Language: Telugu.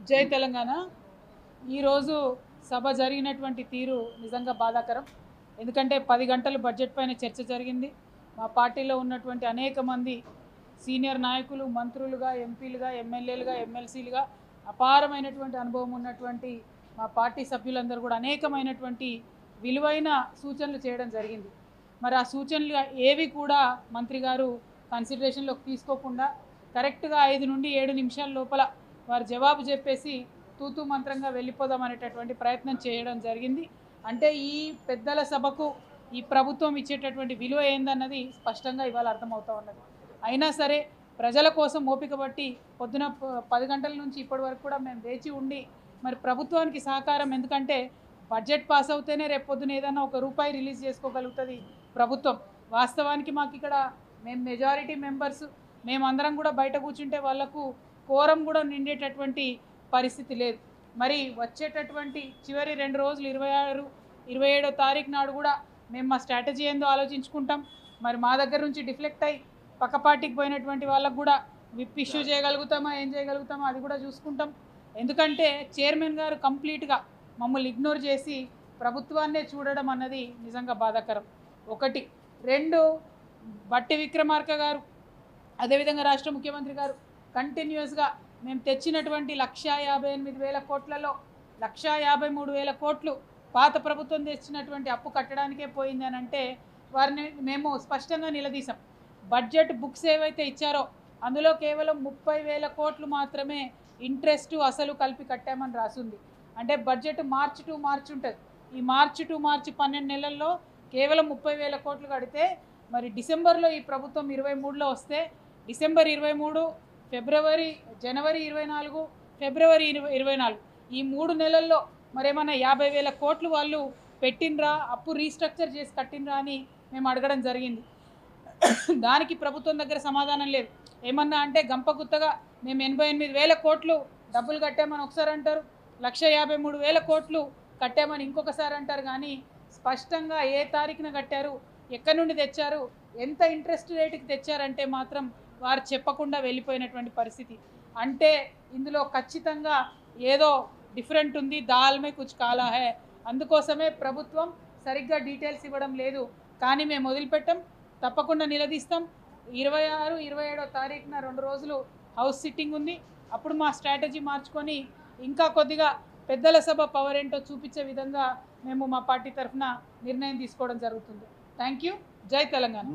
జై తెలంగాణ ఈరోజు సభ జరిగినటువంటి తీరు నిజంగా బాధాకరం. ఎందుకంటే 10 గంటలు బడ్జెట్ పైన చర్చ జరిగింది. మా పార్టీలో ఉన్నటువంటి అనేక మంది సీనియర్ నాయకులు, మంత్రులుగా, ఎంపీలుగా, ఎమ్మెల్యేలుగా, ఎమ్మెల్సీలుగా అపారమైనటువంటి అనుభవం ఉన్నటువంటి మా పార్టీ సభ్యులందరూ కూడా అనేకమైనటువంటి విలువైన సూచనలు చేయడం జరిగింది. మరి ఆ సూచనలు ఏవి కూడా మంత్రి గారు కన్సిడరేషన్లోకి తీసుకోకుండా కరెక్ట్గా 5 నుండి 7 నిమిషాల లోపల వారు జవాబు చెప్పేసి తూతూ మంత్రంగా వెళ్ళిపోదాం అనేటటువంటి ప్రయత్నం చేయడం జరిగింది. అంటే ఈ పెద్దల సభకు ఈ ప్రభుత్వం ఇచ్చేటటువంటి విలువ ఏందన్నది స్పష్టంగా ఇవాళ అర్థమవుతా ఉన్నది. అయినా సరే ప్రజల కోసం ఓపిక పట్టి పొద్దున 10 గంటల నుంచి ఇప్పటి వరకు కూడా మేము వేచి ఉండి మరి ప్రభుత్వానికి సహకారం, ఎందుకంటే బడ్జెట్ పాస్ అవుతేనే రేపు పొద్దున ఏదైనా ₹1 రిలీజ్ చేసుకోగలుగుతుంది ప్రభుత్వం. వాస్తవానికి మాకు ఇక్కడ మేము మెజారిటీ మెంబర్స్ మేమందరం కూడా బయట కూర్చుంటే వాళ్లకు కోరం కూడా నిండేటటువంటి పరిస్థితి లేదు. మరి వచ్చేటటువంటి చివరి 2 రోజులు 26, 27వ తారీఖు నాడు కూడా మేము మా స్ట్రాటజీ ఏందో ఆలోచించుకుంటాం. మరి మా దగ్గర నుంచి డిఫ్లెక్ట్ అయ్యి పక్క పార్టీకి పోయినటువంటి వాళ్ళకు కూడా విప్ ఇష్యూ చేయగలుగుతామా, ఏం చేయగలుగుతామా అది కూడా చూసుకుంటాం. ఎందుకంటే చైర్మన్ గారు కంప్లీట్గా మమ్మల్ని ఇగ్నోర్ చేసి ప్రభుత్వాన్నే చూడడం అన్నది నిజంగా బాధాకరం. 1. 2, బట్టి విక్రమార్క గారు అదేవిధంగా రాష్ట్ర ముఖ్యమంత్రి గారు కంటిన్యూస్గా మేము తెచ్చినటువంటి 158,000 కోట్లలో 153,000 కోట్లు పాత ప్రభుత్వం తెచ్చినటువంటి అప్పు కట్టడానికే పోయింది అని అంటే వారిని మేము స్పష్టంగా నిలదీసాం. బడ్జెట్ బుక్స్ ఏవైతే ఇచ్చారో అందులో కేవలం 30,000 కోట్లు మాత్రమే ఇంట్రెస్ట్ అసలు కలిపి కట్టామని రాసింది. అంటే బడ్జెట్ మార్చి టు మార్చి ఉంటుంది. ఈ మార్చి టు మార్చి 12 నెలల్లో కేవలం 30,000 కోట్లు కడితే మరి డిసెంబర్లో ఈ ప్రభుత్వం 23లో వస్తే డిసెంబర్ 23, జనవరి 24, ఫిబ్రవరి 24 ఈ 3 నెలల్లో మరేమన్నా 50,000 కోట్లు వాళ్ళు పెట్టినరా, అప్పు రీస్ట్రక్చర్ చేసి కట్టినరా అని మేము అడగడం జరిగింది. దానికి ప్రభుత్వం దగ్గర సమాధానం లేదు. ఏమన్నా అంటే గంపగుత్తగా మేము 88,000 కోట్లు డబ్బులు కట్టామని ఒకసారి అంటారు, 153,000 కోట్లు కట్టామని ఇంకొకసారి అంటారు. కానీ స్పష్టంగా ఏ తారీఖున కట్టారు, ఎక్కడి నుండి తెచ్చారు, ఎంత ఇంట్రెస్ట్ రేటుకి తెచ్చారంటే మాత్రం వారు చెప్పకుండా వెళ్ళిపోయినటువంటి పరిస్థితి. అంటే ఇందులో ఖచ్చితంగా ఏదో డిఫరెంట్ ఉంది, దాల్ మే కుచ్ కాలా హై. అందుకోసమే ప్రభుత్వం సరిగ్గా డీటెయిల్స్ ఇవ్వడం లేదు. కానీ మేము వదిలిపెట్టాం, తప్పకుండా నిలదీస్తాం. 26, 27వ తారీఖున 2 రోజులు హౌస్ సిట్టింగ్ ఉంది. అప్పుడు మా స్ట్రాటజీ మార్చుకొని ఇంకా కొద్దిగా పెద్దల సభ పవర్ ఏంటో చూపించే విధంగా మేము మా పార్టీ తరఫున నిర్ణయం తీసుకోవడం జరుగుతుంది. Thank you. జై తెలంగాణ.